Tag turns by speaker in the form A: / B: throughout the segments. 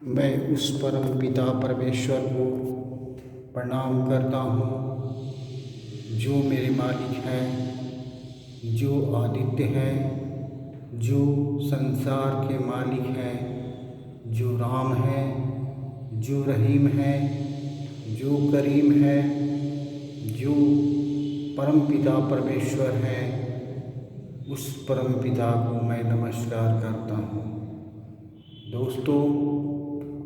A: मैं उस परम पिता परमेश्वर को प्रणाम करता हूँ जो मेरे मालिक हैं, जो आदित्य हैं, जो संसार के मालिक हैं, जो राम हैं, जो रहीम हैं, जो करीम हैं, जो परम पिता परमेश्वर हैं। उस परम पिता को मैं नमस्कार करता हूँ। दोस्तों,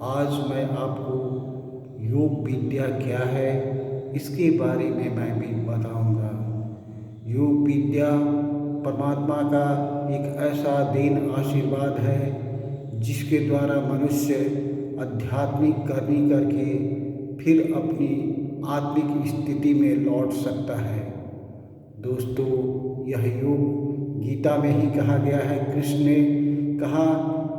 A: आज मैं आपको योग विद्या क्या है इसके बारे में मैं भी बताऊंगा। योग विद्या परमात्मा का एक ऐसा देन आशीर्वाद है जिसके द्वारा मनुष्य आध्यात्मिक करनी करके फिर अपनी आत्मिक स्थिति में लौट सकता है। दोस्तों, यह योग गीता में ही कहा गया है। कृष्ण ने कहा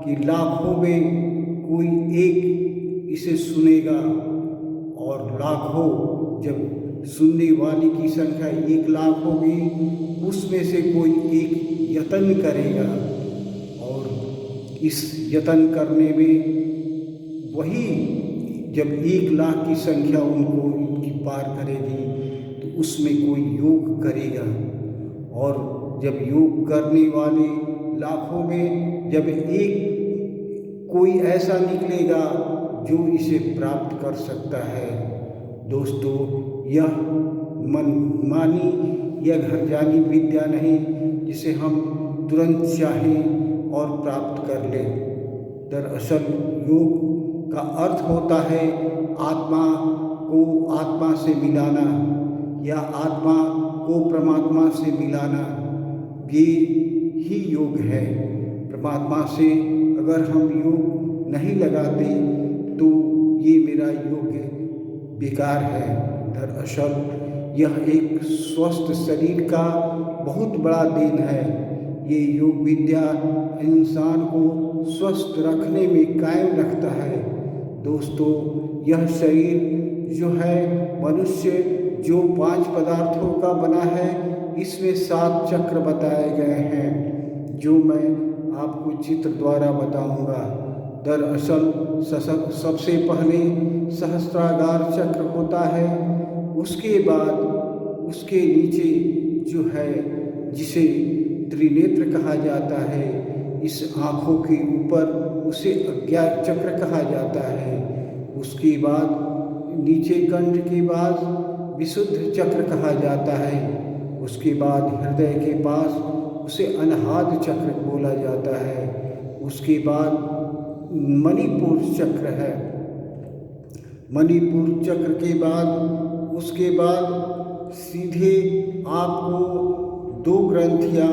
A: कि लाखों में कोई एक इसे सुनेगा, और लाखों जब सुनने वाले की संख्या 1 लाख होगी, उसमें से कोई एक यत्न करेगा, और इस यत्न करने में वही जब 1 लाख की संख्या इनकी पार करेगी तो उसमें कोई योग करेगा। और जब योग करने वाले लाखों में जब एक कोई ऐसा निकलेगा जो इसे प्राप्त कर सकता है। दोस्तों, यह मनमानी या घर जानी विद्या नहीं जिसे हम तुरंत चाहें और प्राप्त कर लें। दरअसल योग का अर्थ होता है आत्मा को आत्मा से मिलाना या आत्मा को परमात्मा से मिलाना। ये ही योग है। परमात्मा से अगर हम योग नहीं लगाते तो ये मेरा योग बेकार है। दरअसल यह एक स्वस्थ शरीर का बहुत बड़ा देन है। ये योग विद्या इंसान को स्वस्थ रखने में कायम रखता है। दोस्तों, यह शरीर जो है मनुष्य जो 5 पदार्थों का बना है, इसमें 7 चक्र बताए गए हैं जो मैं आपको चित्र द्वारा बताऊंगा। दरअसल सबसे पहले सहस्त्रागार चक्र होता है, उसके बाद उसके नीचे जो है जिसे त्रिनेत्र कहा जाता है, इस आँखों के ऊपर उसे अज्ञात चक्र कहा जाता है। उसके बाद नीचे कंठ के बाद विशुद्ध चक्र कहा जाता है। उसके बाद हृदय के पास उसे अनाहत चक्र बोला जाता है। उसके बाद मणिपुर चक्र है। मणिपुर चक्र के बाद उसके बाद सीधे आपको 2 ग्रंथियाँ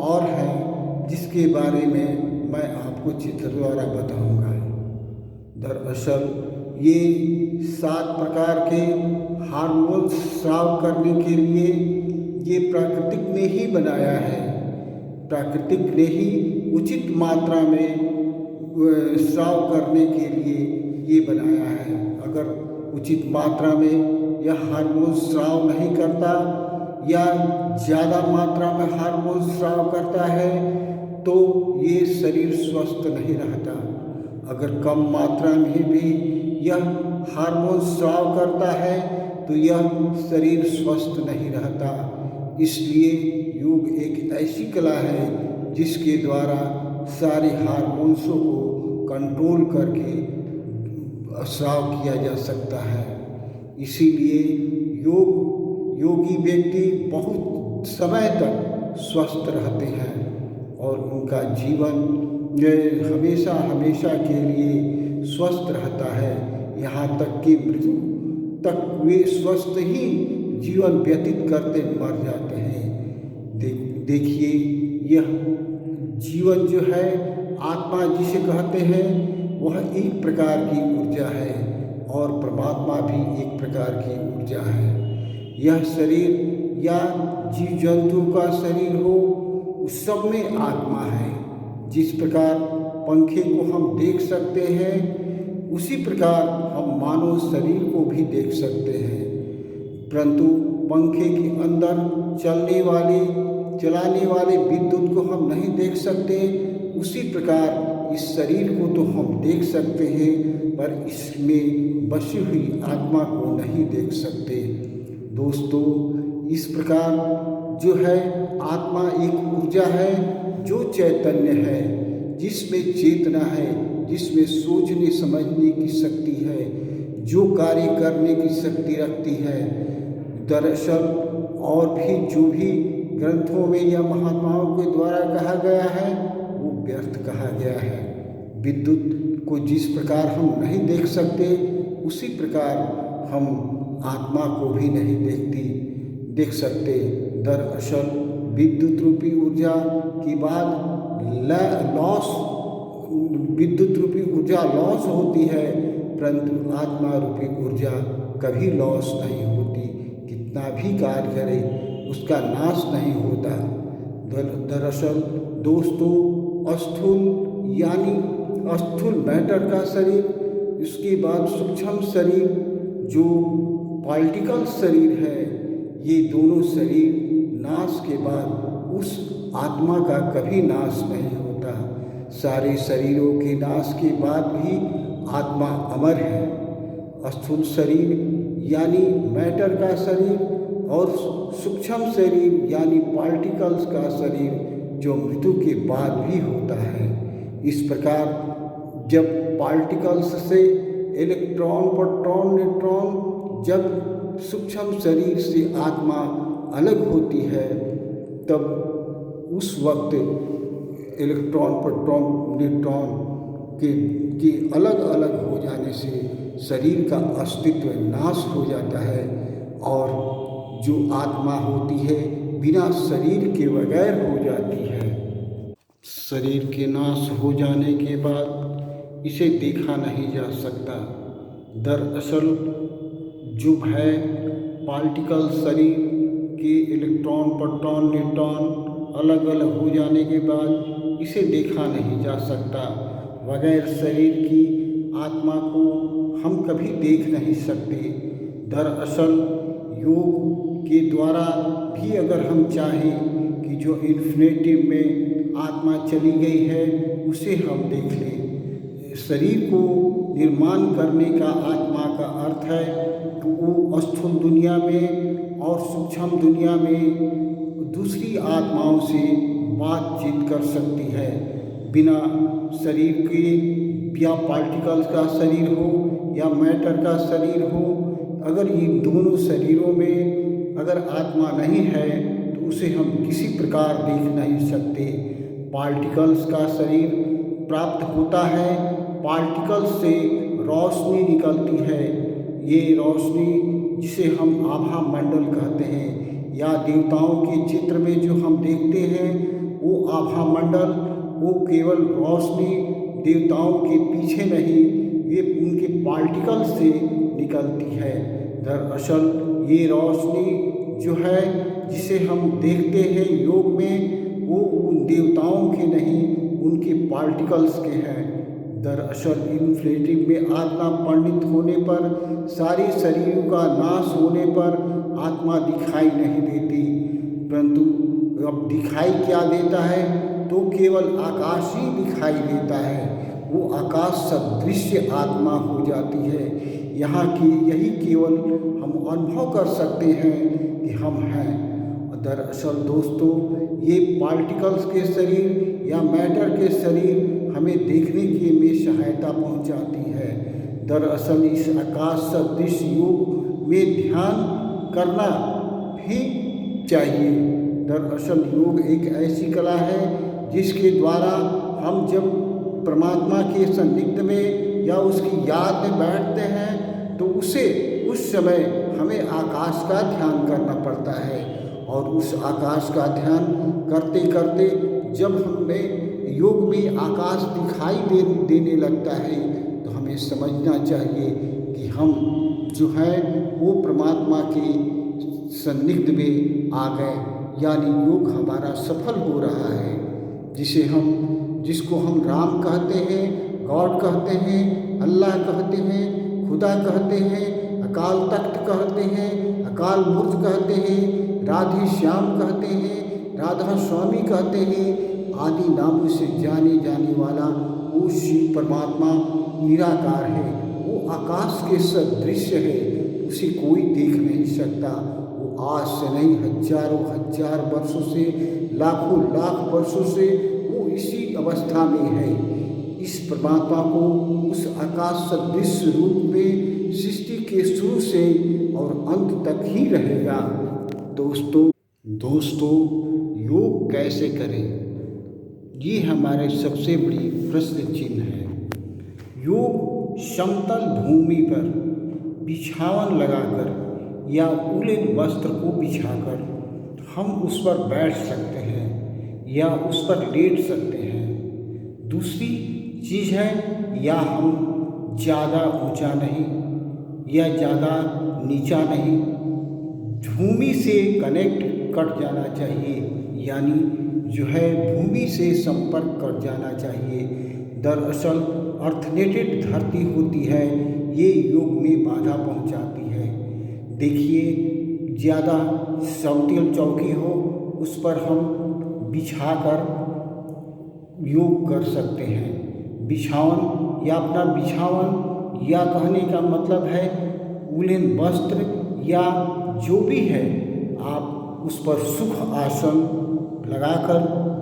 A: और हैं जिसके बारे में मैं आपको चित्र द्वारा बताऊंगा। दरअसल ये 7 प्रकार के हार्मोन्स स्राव करने के लिए ये प्राकृतिक ने ही बनाया है। प्राकृतिक ने ही उचित मात्रा में स्राव करने के लिए ये बनाया है। अगर उचित मात्रा में यह हार्मोन स्राव नहीं करता या ज़्यादा मात्रा में हार्मोन स्राव करता है तो ये शरीर स्वस्थ नहीं रहता। अगर कम मात्रा में भी यह हार्मोन स्राव करता है तो यह शरीर स्वस्थ नहीं रहता। इसलिए योग एक ऐसी कला है जिसके द्वारा सारे हार्मोन्सों को कंट्रोल करके स्राव किया जा सकता है। इसीलिए योगी व्यक्ति बहुत समय तक स्वस्थ रहते हैं और उनका जीवन हमेशा हमेशा के लिए स्वस्थ रहता है। यहाँ तक कि मृत्यु तक वे स्वस्थ ही जीवन व्यतीत करते मर जाते हैं। देखिए, यह जीवन जो है आत्मा जिसे कहते हैं वह एक प्रकार की ऊर्जा है और परमात्मा भी एक प्रकार की ऊर्जा है। यह शरीर या जीव जंतु का शरीर हो, उस सब में आत्मा है। जिस प्रकार पंखे को हम देख सकते हैं उसी प्रकार हम मानव शरीर को भी देख सकते हैं, परंतु पंखे के अंदर चलाने वाले विद्युत को हम नहीं देख सकते। उसी प्रकार इस शरीर को तो हम देख सकते हैं, पर इसमें बसी हुई आत्मा को नहीं देख सकते। दोस्तों, इस प्रकार जो है आत्मा एक ऊर्जा है जो चैतन्य है, जिसमें चेतना है, जिसमें सोचने समझने की शक्ति है, जो कार्य करने की शक्ति रखती है। दरअसल और भी जो भी ग्रंथों में या महात्माओं के द्वारा कहा गया है वो व्यर्थ कहा गया है। विद्युत को जिस प्रकार हम नहीं देख सकते, उसी प्रकार हम आत्मा को भी नहीं देख सकते। दरअसल विद्युत रूपी ऊर्जा की बात लॉस विद्युत रूपी ऊर्जा लॉस होती है, परंतु आत्मा रूपी ऊर्जा कभी लॉस नहीं होती। कितना भी कार्य करे उसका नाश नहीं होता। दरअसल दोस्तों, स्थूल मैटर का शरीर, उसके बाद सूक्ष्म शरीर जो पार्टिकल शरीर है, ये दोनों शरीर नाश के बाद उस आत्मा का कभी नाश नहीं होता। सारे शरीरों के नाश के बाद भी आत्मा अमर है। स्थूल शरीर यानी मैटर का शरीर और सूक्ष्म शरीर यानी पार्टिकल्स का शरीर जो मृत्यु के बाद भी होता है। इस प्रकार जब पार्टिकल्स से इलेक्ट्रॉन, प्रोटॉन, न्यूट्रॉन जब सूक्ष्म शरीर से आत्मा अलग होती है, तब उस वक्त इलेक्ट्रॉन, प्रोटॉन, न्यूट्रॉन के अलग अलग हो जाने से शरीर का अस्तित्व नाश हो जाता है और जो आत्मा होती है बिना शरीर के बगैर हो जाती है। शरीर के नाश हो जाने के बाद इसे देखा नहीं जा सकता। दरअसल जो है पार्टिकल शरीर के इलेक्ट्रॉन, प्रोटॉन, न्यूट्रॉन अलग अलग हो जाने के बाद इसे देखा नहीं जा सकता। बगैर शरीर की आत्मा को हम कभी देख नहीं सकते। दरअसल योग के द्वारा भी अगर हम चाहें कि जो इन्फिनिटी में आत्मा चली गई है उसे हम देख लें। शरीर को निर्माण करने का आत्मा का अर्थ है कि वो स्थूल दुनिया में और सूक्ष्म दुनिया में दूसरी आत्माओं से बातचीत कर सकती है। बिना शरीर के, या पार्टिकल्स का शरीर हो या मैटर का शरीर हो, अगर इन दोनों शरीरों में अगर आत्मा नहीं है तो उसे हम किसी प्रकार देख नहीं सकते। पार्टिकल्स का शरीर प्राप्त होता है, पार्टिकल्स से रोशनी निकलती है। ये रोशनी जिसे हम आभा मंडल कहते हैं, या देवताओं के चित्र में जो हम देखते हैं वो आभा मंडल, वो केवल रोशनी देवताओं के पीछे नहीं, ये उनके पार्टिकल से निकलती है। दरअसल ये रोशनी जो है जिसे हम देखते हैं योग में, वो उन देवताओं के नहीं, उनके पार्टिकल्स के हैं। दरअसल इन्फिनिटी में आत्मा परिणित होने पर, सारे शरीरों का नाश होने पर आत्मा दिखाई नहीं देती, परंतु अब दिखाई क्या देता है तो केवल आकाश ही दिखाई देता है। वो आकाश सदृश आत्मा हो जाती है। यहाँ की यही केवल हम अनुभव कर सकते हैं कि हम हैं। दरअसल दोस्तों, ये पार्टिकल्स के शरीर या मैटर के शरीर हमें देखने के में सहायता पहुँचाती है। दरअसल इस आकाश सदृश योग में ध्यान करना भी चाहिए। दरअसल योग एक ऐसी कला है जिसके द्वारा हम जब परमात्मा के सानिध्य में या उसकी याद में बैठते हैं तो उस समय हमें आकाश का ध्यान करना पड़ता है। और उस आकाश का ध्यान करते करते जब हमें योग में आकाश दिखाई देने लगता है तो हमें समझना चाहिए कि हम जो है वो परमात्मा के सानिध्य में आ गए, यानी योग हमारा सफल हो रहा है। जिसको हम राम कहते हैं, गॉड कहते हैं, अल्लाह कहते हैं, खुदा कहते हैं, अकाल तख्त कहते हैं, अकाल मूर्त कहते हैं, राधे श्याम कहते हैं, राधा स्वामी कहते हैं, आदि नामों से जाने जाने वाला वो शिव परमात्मा निराकार है, वो आकाश के सदृश है, उसे कोई देख नहीं सकता। वो आज से नहीं, हजारों हजार वर्षों से, लाखों लाख वर्षों से वो इसी अवस्था में है। इस परमात्मा को उस आकाश सदृश रूप में सृष्टि के शुरू से और अंत तक ही रहेगा। दोस्तों योग कैसे करें, ये हमारे सबसे बड़ी प्रश्न चिन्ह है। योग समतल भूमि पर बिछावन लगाकर या उलेन वस्त्र को बिछाकर हम उस पर बैठ सकते हैं या उस पर लेट सकते हैं। दूसरी चीज़ है, या हम ज़्यादा ऊंचा नहीं या ज़्यादा नीचा नहीं, भूमि से कनेक्ट कट जाना चाहिए, यानी जो है भूमि से संपर्क कर जाना चाहिए। दरअसल अर्थनेटेड धरती होती है, ये योग में बाधा पहुंचाती है। देखिए, ज़्यादा समतल चौकी हो, उस पर हम बिछाकर योग कर सकते हैं। बिछावन या अपना बिछावन, या कहने का मतलब है उलेन वस्त्र या जो भी है, आप उस पर सुख आसन लगाकर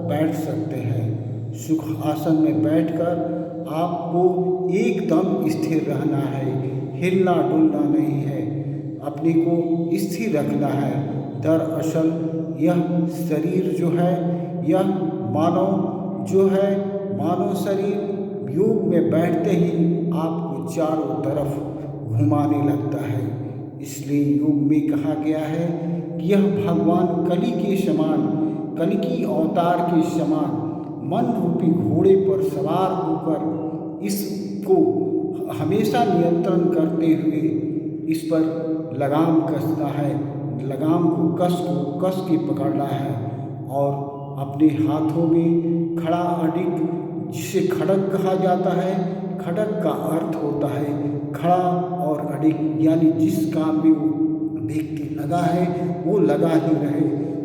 A: बैठ सकते हैं। सुख आसन में बैठकर आपको एकदम स्थिर रहना है, हिलना डुलना नहीं है, अपने को स्थिर रखना है। दरअसल यह शरीर जो है, यह मानव शरीर योग में बैठते ही आपको चारों तरफ घुमाने लगता है। इसलिए योग में कहा गया है कि यह भगवान कलिकी अवतार के समान मन रूपी घोड़े पर सवार होकर इसको हमेशा नियंत्रण करते हुए इस पर लगाम कसना है। लगाम को कस के पकड़ना है और अपने हाथों में खड़ा अडिग, जिसे खड़ग कहा जाता है, खड़ग का अर्थ होता है खड़ा और अडिग, यानी जिस काम में वो व्यक्ति लगा है वो लगा ही रहे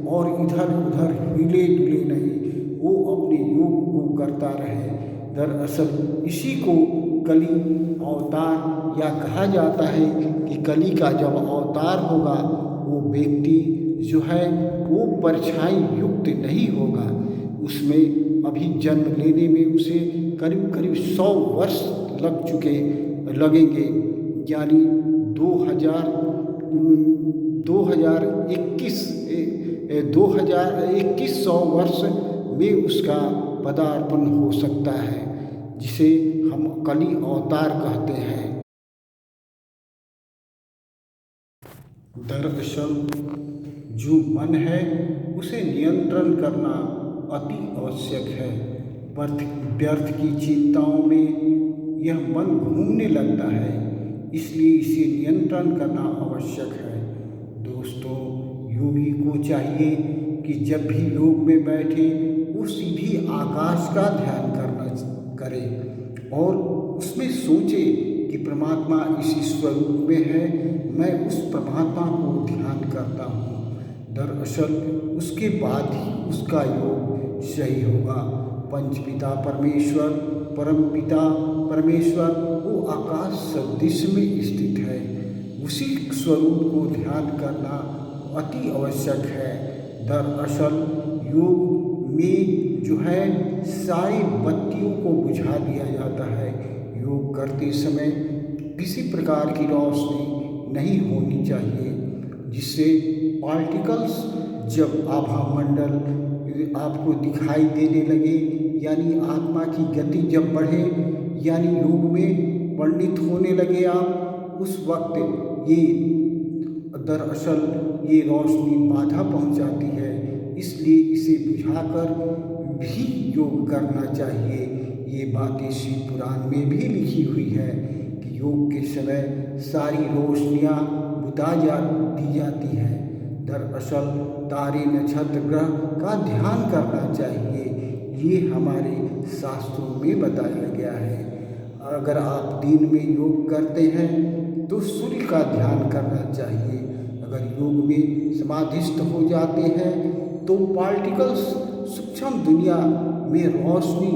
A: और इधर उधर हिले डुले नहीं, वो अपने योग को करता रहे। दरअसल इसी को कली अवतार या कहा जाता है कि कली का जब अवतार होगा, वो व्यक्ति जो है वो परछाई युक्त नहीं होगा, उसमें अभी जन्म लेने में उसे करीब 100 वर्ष लगेंगे, यानी 2100 वर्ष में उसका पदार्पण हो सकता है, जिसे हम कली अवतार कहते हैं। दरअसल जो मन है उसे नियंत्रण करना अति आवश्यक है। व्यर्थ की चिंताओं में यह मन घूमने लगता है, इसलिए इसे नियंत्रण करना आवश्यक है। दोस्तों, योगी को चाहिए कि जब भी योग में बैठे वो सीधी आकाश का ध्यान करे और उसमें सोचे कि परमात्मा इसी स्वरूप में है, मैं उस परमात्मा को ध्यान करता हूँ। दरअसल उसके बाद ही उसका योग सही होगा। पंचपिता परमेश्वर, परमपिता परमेश्वर वो आकाश सदृश में स्थित है, उसी स्वरूप को ध्यान करना अति आवश्यक है। दरअसल योग में जो है सारी बत्तियों को बुझा दिया जाता है। योग करते समय किसी प्रकार की रोशनी नहीं होनी चाहिए, जिससे पार्टिकल्स जब आभा मंडल आपको दिखाई देने लगे, यानी आत्मा की गति जब बढ़े, यानी योग में पंडित होने लगे आप, उस वक्त ये दरअसल ये रोशनी बाधा पहुंचाती है, इसलिए इसे बुझाकर भी योग करना चाहिए। ये बातें शिव पुराण में भी लिखी हुई है कि योग के समय सारी रोशनियाँ बुझा दी जाती हैं। दरअसल तारे नक्षत्र ग्रह का ध्यान करना चाहिए, ये हमारे शास्त्रों में बताया गया है। अगर आप दिन में योग करते हैं तो सूर्य का ध्यान करना चाहिए। अगर योग में समाधिस्थ हो जाते हैं तो पार्टिकल्स सूक्ष्म दुनिया में रोशनी,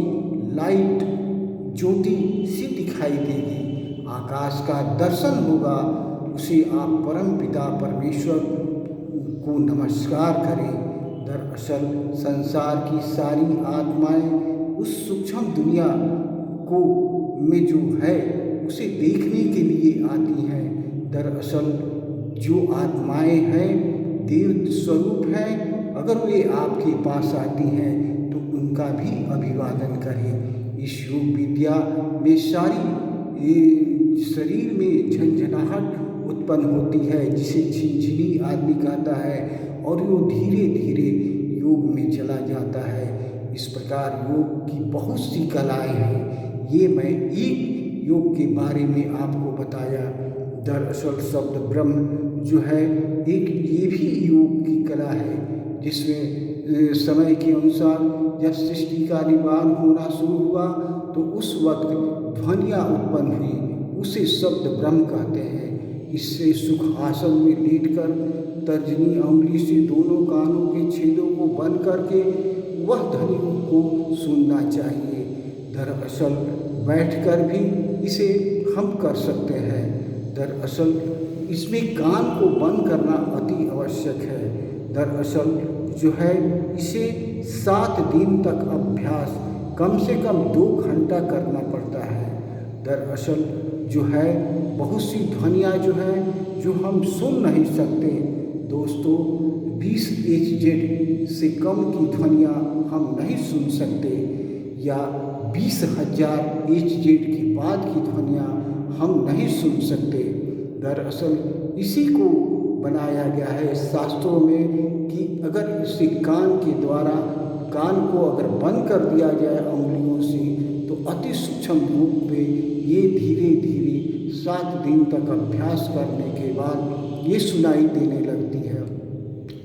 A: लाइट ज्योति सी दिखाई देगी, आकाश का दर्शन होगा। उसे आप परम पिता परमेश्वर को नमस्कार करें। दरअसल संसार की सारी आत्माएं उस सूक्ष्म दुनिया को में जो है उसे देखने के लिए आती हैं। दरअसल जो आत्माएं हैं देव स्वरूप हैं, अगर वे आपके पास आती हैं तो उनका भी अभिवादन करें। इस योग विद्या में शरीर में झंझनाहट उत्पन्न होती है, जिसे झिनझिनी आदमी कहता है, और वो धीरे धीरे योग में चला जाता है। इस प्रकार योग की बहुत सी कलाएं हैं। ये मैं एक योग के बारे में आपको बताया। दरअसल शब्द ब्रह्म जो है एक ये भी योग की कला है, जिसमें समय के अनुसार जब सृष्टि का निर्माण होना शुरू हुआ तो उस वक्त ध्वनियाँ उत्पन्न हुई, उसे शब्द ब्रह्म कहते हैं। इससे सुख आसन में लेटकर तर्जनी अंगुली से दोनों कानों के छेदों को बंद करके वह ध्वनि को सुनना चाहिए। दरअसल बैठकर भी इसे हम कर सकते हैं। दरअसल इसमें कान को बंद करना अति आवश्यक है। दरअसल जो है इसे 7 दिन तक अभ्यास कम से कम 2 घंटा करना पड़ता है। दरअसल जो है बहुत सी ध्वनियाँ जो है जो हम सुन नहीं सकते दोस्तों, 20 HZ से कम की ध्वनियाँ हम नहीं सुन सकते, या 20,000 HZ के बाद की ध्वनियाँ हम नहीं सुन सकते। दरअसल इसी को बनाया गया है शास्त्रों में कि अगर इसे कान के द्वारा कान को अगर बंद कर दिया जाए उंगलियों से तो अति सूक्ष्म रूप में ये धीरे धीरे 7 दिन तक अभ्यास करने के बाद ये सुनाई देने लगती है।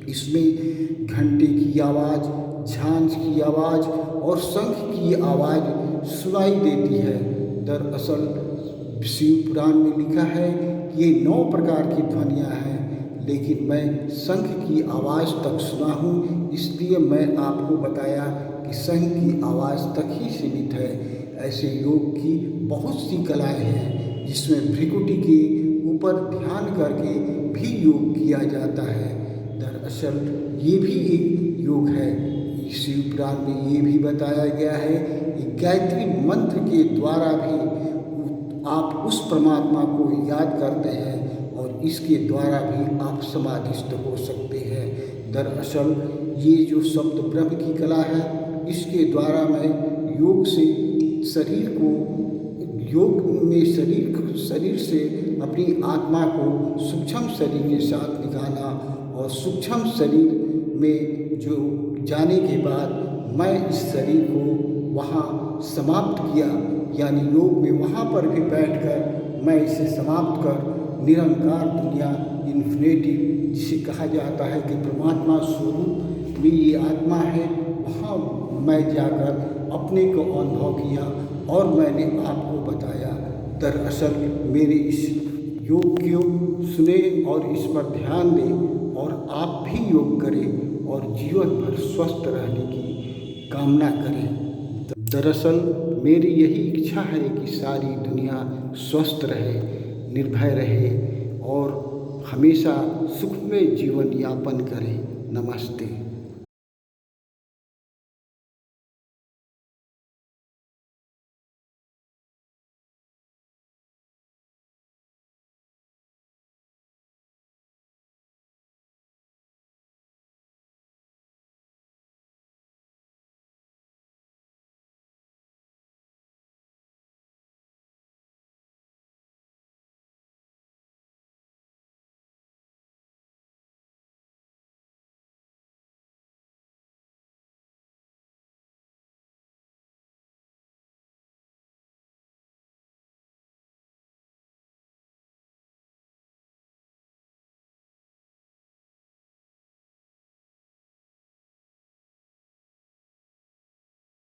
A: इसमें घंटे की आवाज़, झांझ की आवाज़ और शंख की आवाज़ सुनाई देती है। दरअसल शिव पुराण में लिखा है कि ये 9 प्रकार की ध्वनियाँ हैं, लेकिन मैं शंख की आवाज़ तक सुना हूँ, इसलिए मैं आपको बताया कि शंख की आवाज़ तक ही सीमित है। ऐसे योग की बहुत सी कलाएं हैं, जिसमें भृकुटी के ऊपर ध्यान करके भी योग किया जाता है। दरअसल ये भी एक योग है। शिव पुराण में ये भी बताया गया है कि गायत्री मंत्र के द्वारा भी आप उस परमात्मा को याद करते हैं और इसके द्वारा भी आप समाधिस्थ हो सकते हैं। दरअसल ये जो शब्द ब्रह्म की कला है, इसके द्वारा मैं योग से शरीर को योग में शरीर से अपनी आत्मा को सूक्ष्म शरीर के साथ निकाला और सूक्ष्म शरीर में जो जाने के बाद मैं इस शरीर को वहाँ समाप्त किया, यानी योग में वहाँ पर भी बैठकर मैं इसे समाप्त कर निरंकार दुनिया इन्फिनिटी जिसे कहा जाता है कि परमात्मा स्वरूप में ये आत्मा है, वहाँ मैं जाकर अपने को अनुभव किया और मैंने आपको बताया। दरअसल मेरे इस योग को सुने और इस पर ध्यान दें और आप भी योग करें और जीवन भर स्वस्थ रहने की कामना करें। दरअसल मेरी यही इच्छा है कि सारी दुनिया स्वस्थ रहे, निर्भय रहे और हमेशा सुखमय जीवन यापन करें। नमस्ते।